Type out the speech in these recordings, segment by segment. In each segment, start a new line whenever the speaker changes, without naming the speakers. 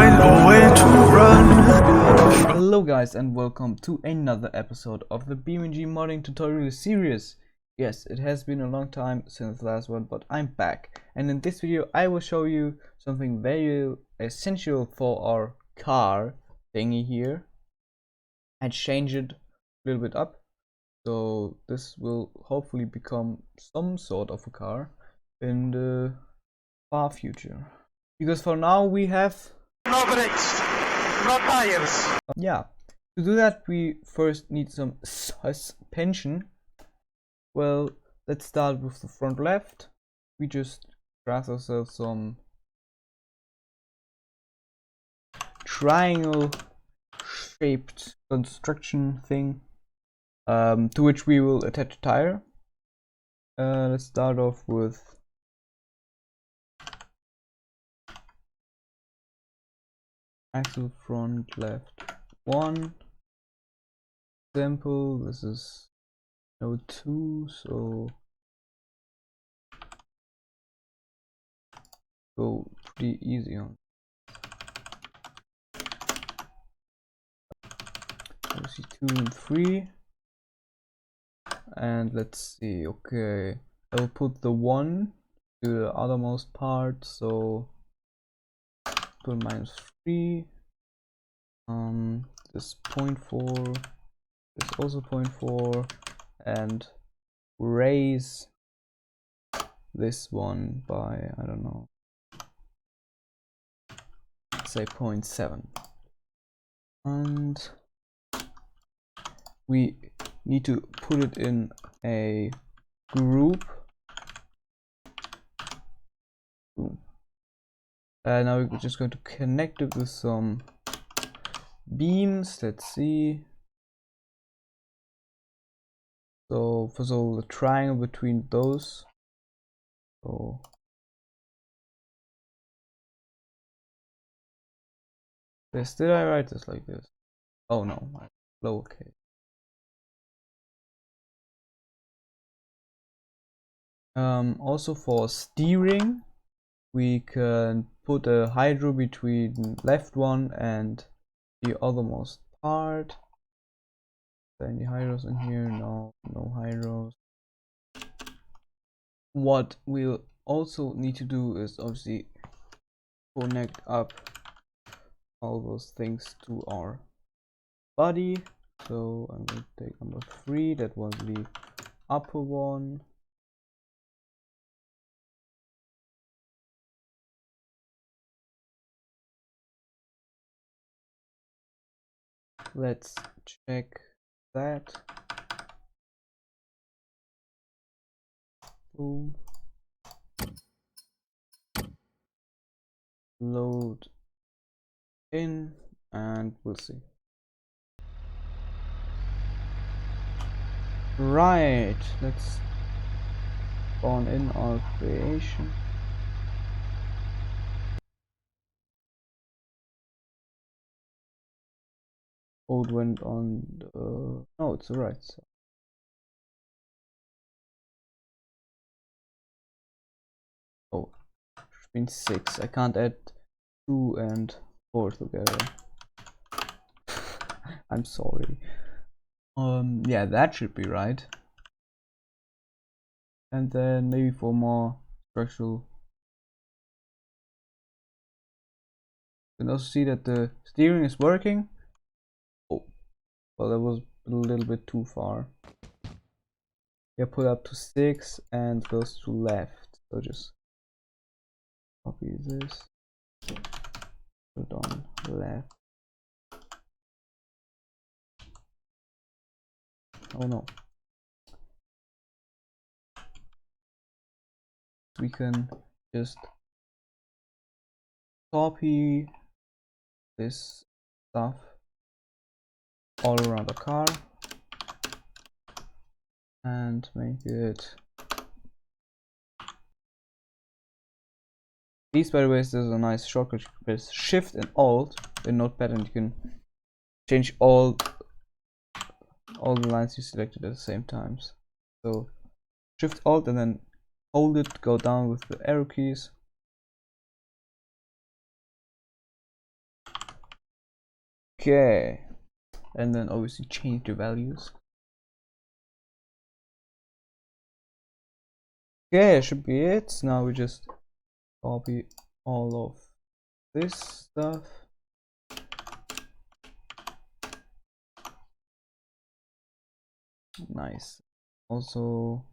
find a way to run.
Hello guys and welcome to another episode of the BeamNG modding tutorial series. Yes, it has been a long time since the last one, but I'm back, and in this video I will show you something very essential for our car thingy here and change it a little bit up, so this will hopefully become some sort of a car in the far future, because for now we have
No brakes, no tires.
yeah. To do that, we first need some suspension. Well, let's start with the front left. We just craft ourselves some triangle shaped construction thing, to which we will attach a tire. Let's start off with axle front left 1. Simple. This is node 2, so go pretty easy on. Obviously 2 and 3, and let's see. Okay, I'll put the 1 to the othermost part, so put -3. This 0.4, this also 0.4, and raise this one by, I don't know, say 0.7, and we need to put it in a group. Boom. Now we're just going to connect it with some beams. Let's see. So first of all, the triangle between those. So this, did I write this like this? Oh no, lowercase. Also for steering, we can put a hydro between left one and the othermost part. Are there any hydros in here? No, no hydros. What we'll also need to do is obviously connect up all those things to our body. So I'm going to take number 3, that was the upper one. Let's check that. Boom. Load in, and we'll see. Right, let's spawn in our creation. Code went on the, no, it's the right side. Oh, it's been 6. I can't add 2 and 4 together. I'm sorry. Yeah, that should be right. And then maybe for more structural, you can also see that the steering is working. Oh, well, that was a little bit too far. Yeah, put up to 6 and goes to left. So just copy this, put on left. Oh no. We can just copy this stuff all around the car and make it. These, by the way, there's a nice shortcut. Press Shift and Alt in Notepad, and you can change all the lines you selected at the same times. So Shift Alt and then hold it, go down with the arrow keys, Okay, and then obviously change the values. Okay, it should be it. Now we just copy all of this stuff. Nice. Also,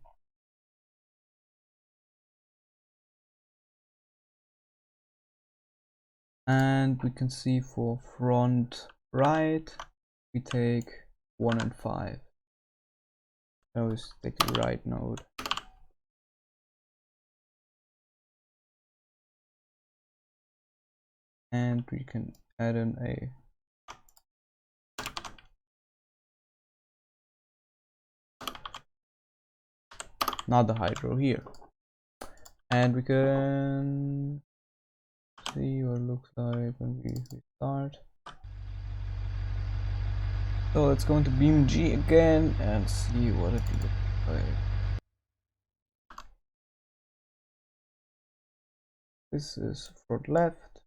and we can see for front right, we take 1 and 5. I always take the right node. And we can add in another hydro here, and we can see what it looks like when we restart. So let's go into BeamNG again and see what it looks like. This is front left,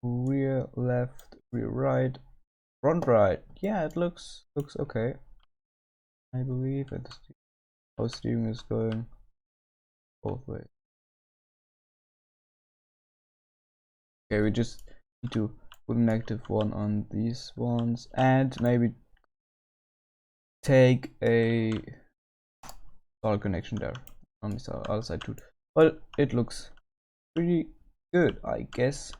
rear left, rear right, front right. Yeah, it looks okay, I believe. And our steering is going both ways. Okay, we just need to put a -1 on these ones and maybe take a solid connection there on this other side too. But it looks pretty good, I guess.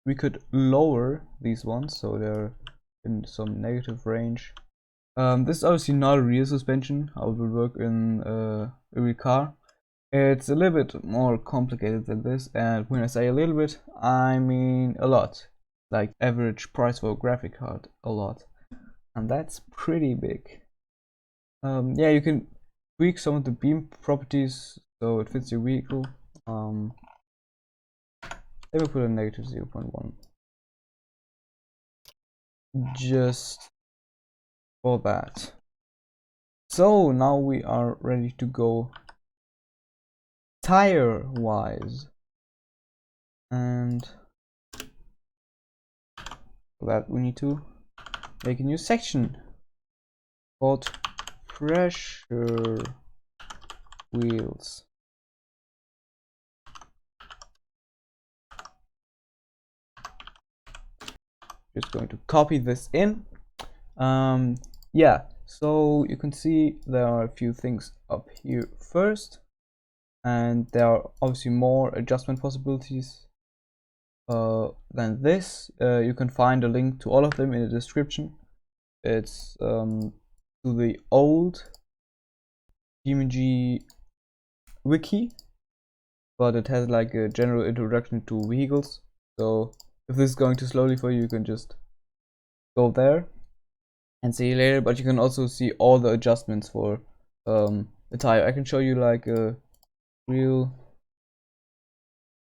We could lower these ones so they're in some negative range. This is obviously not a real suspension, how it will work in a real car. It's a little bit more complicated than this, and when I say a little bit, I mean a lot. Like average price for a graphic card, a lot. And that's pretty big. Yeah, you can tweak some of the beam properties so it fits your vehicle. Let me put a -0.1 just for that. So now we are ready to go tire wise, and for that we need to make a new section called pressure wheels. Just going to copy this in. Yeah, so you can see there are a few things up here first, and there are obviously more adjustment possibilities than this. You can find a link to all of them in the description. It's to the old BeamNG wiki, but it has like a general introduction to vehicles. So if this is going too slowly for you, you can just go there and see you later. But you can also see all the adjustments for the tire. I can show you like a real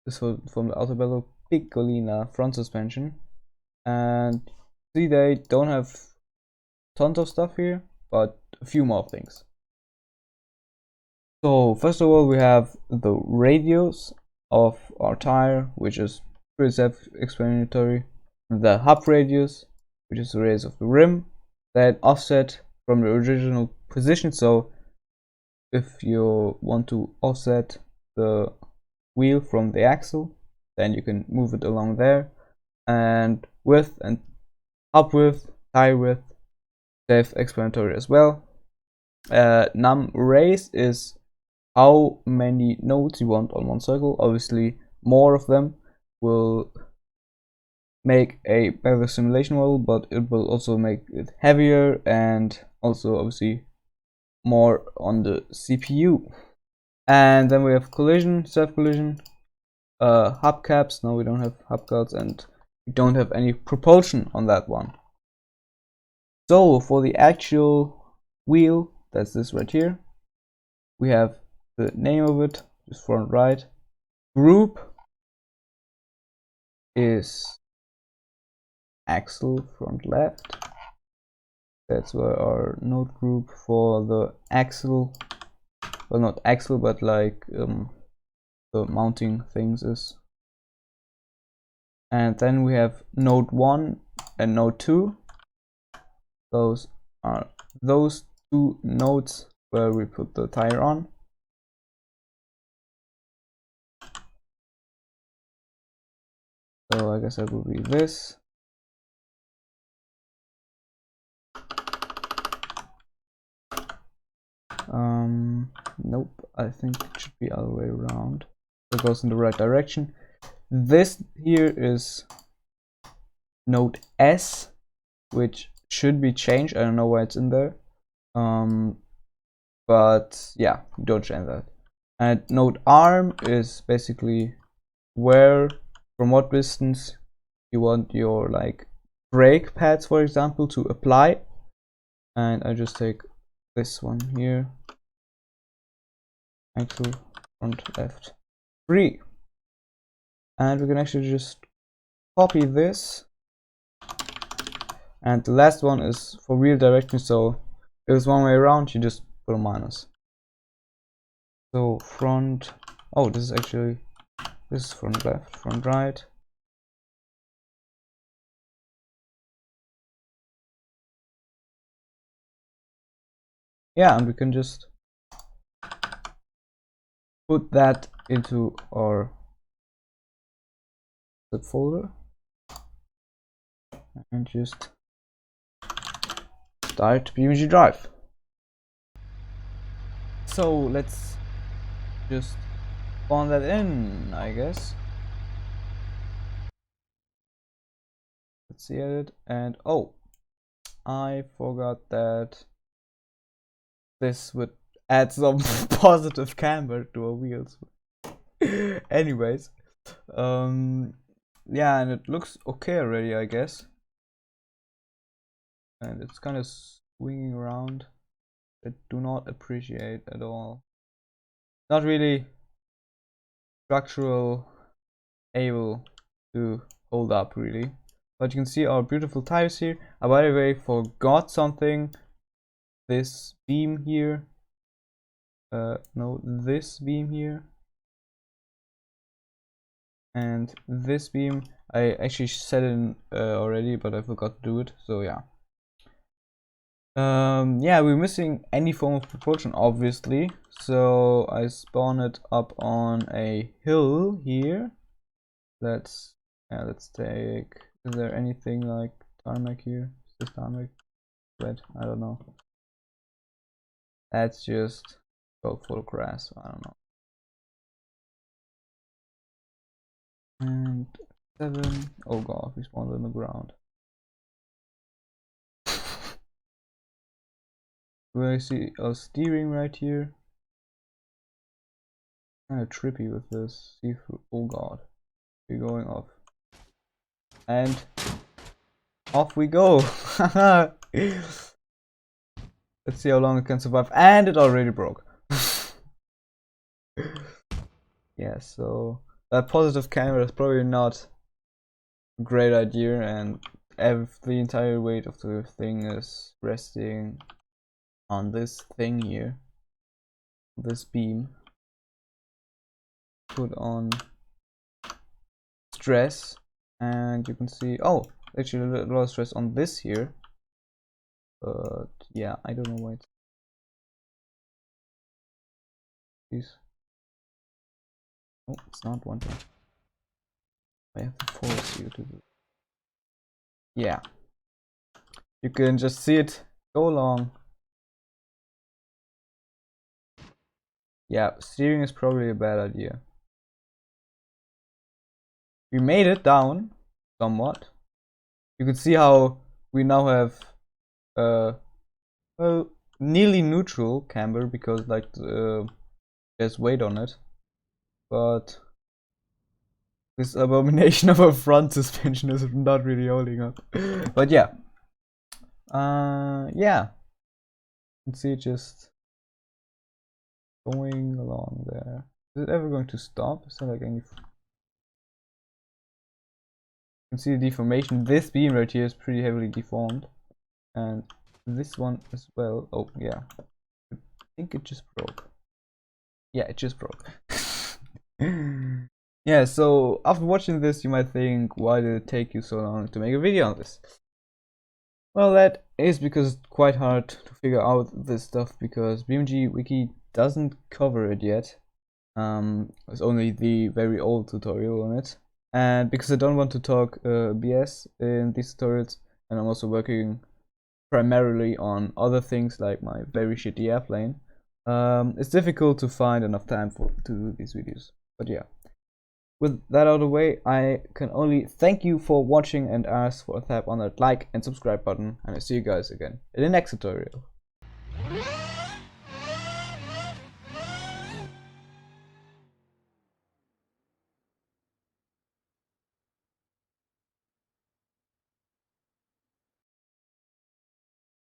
this from the Autobello Piccolina front suspension, and see they don't have tons of stuff here, but a few more things. So first of all, we have the radius of our tire, which is pretty self-explanatory. The hub radius, which is the radius of the rim, then offset from the original position. So if you want to offset the wheel from the axle, then you can move it along there. And width and hub width, tire width, self-explanatory as well. Num race is how many nodes you want on one circle. Obviously, more of them will make a better simulation model, but it will also make it heavier and also obviously more on the CPU. And then we have collision, self-collision, hubcaps. No, we don't have hubcaps, and we don't have any propulsion on that one. So for the actual wheel, that's this right here, we have the name of it, just front right. Group is axle front left. That's where our node group for the axle, well, not axle, but like the mounting things is. And then we have node 1 and node 2. Those are those two nodes where we put the tire on. So I guess that will be this. Nope, I think it should be other way around. So it goes in the right direction. This here is node S, which should be changed. I don't know why it's in there. But yeah, don't change that. And node arm is basically where, from what distance you want your like brake pads, for example, to apply. And I just take this one here, axle, front, left, 3. And we can actually just copy this. And the last one is for wheel direction, so if it's one way around, you just put a minus. So front, oh, this is actually, this is front left, front right. Yeah, and we can just put that into our zip folder and just start BeamNG.drive. So let's just spawn that in, I guess. Let's see it, and oh, I forgot that this would add some positive camber to our wheels. Anyways, yeah, and it looks okay already, I guess. And it's kind of swinging around. I do not appreciate at all. Not really structural able to hold up really. But you can see our beautiful tires here. I, by the way, forgot something. This beam here. No, this beam here. And this beam, I actually set it already, but I forgot to do it. So yeah. Yeah, we're missing any form of propulsion, obviously. So I spawn it up on a hill here. Let's take. Is there anything like tarmac here? Is this tarmac? Red? I don't know. That's just go full grass. I don't know. And 7. Oh god, we spawned on the ground. Where I see a steering right here. Kind of trippy with this see-through. Oh god, we're going off. And off we go. Let's see how long it can survive. And it already broke. Yeah, so that positive camera is probably not a great idea, and the entire weight of the thing is resting on this thing here, this beam. Put on stress, and you can see, oh, actually a lot of stress on this here, but yeah, I don't know why it's oh, it's not one thing. I have to force you to do. Yeah, you can just see it go along. Yeah, steering is probably a bad idea. We made it down somewhat. You can see how we now have well, nearly neutral camber because like there's weight on it, but this abomination of a front suspension is not really holding up. But yeah, yeah, you can see it just going along there. Is it ever going to stop? Is there like any? You can see the deformation. This beam right here is pretty heavily deformed, and this one as well. Oh yeah, I think it just broke. Yeah, it just broke. Yeah, Yeah, so after watching this, you might think, why did it take you so long to make a video on this? Well, that is because it's quite hard to figure out this stuff because BeamNG wiki doesn't cover it yet. There's only the very old tutorial on it. And because I don't want to talk BS in these tutorials, and I'm also working primarily on other things like my very shitty airplane, it's difficult to find enough time to do these videos. But yeah. With that out of the way, I can only thank you for watching and ask for a tap on that like and subscribe button, and I'll see you guys again in the next tutorial.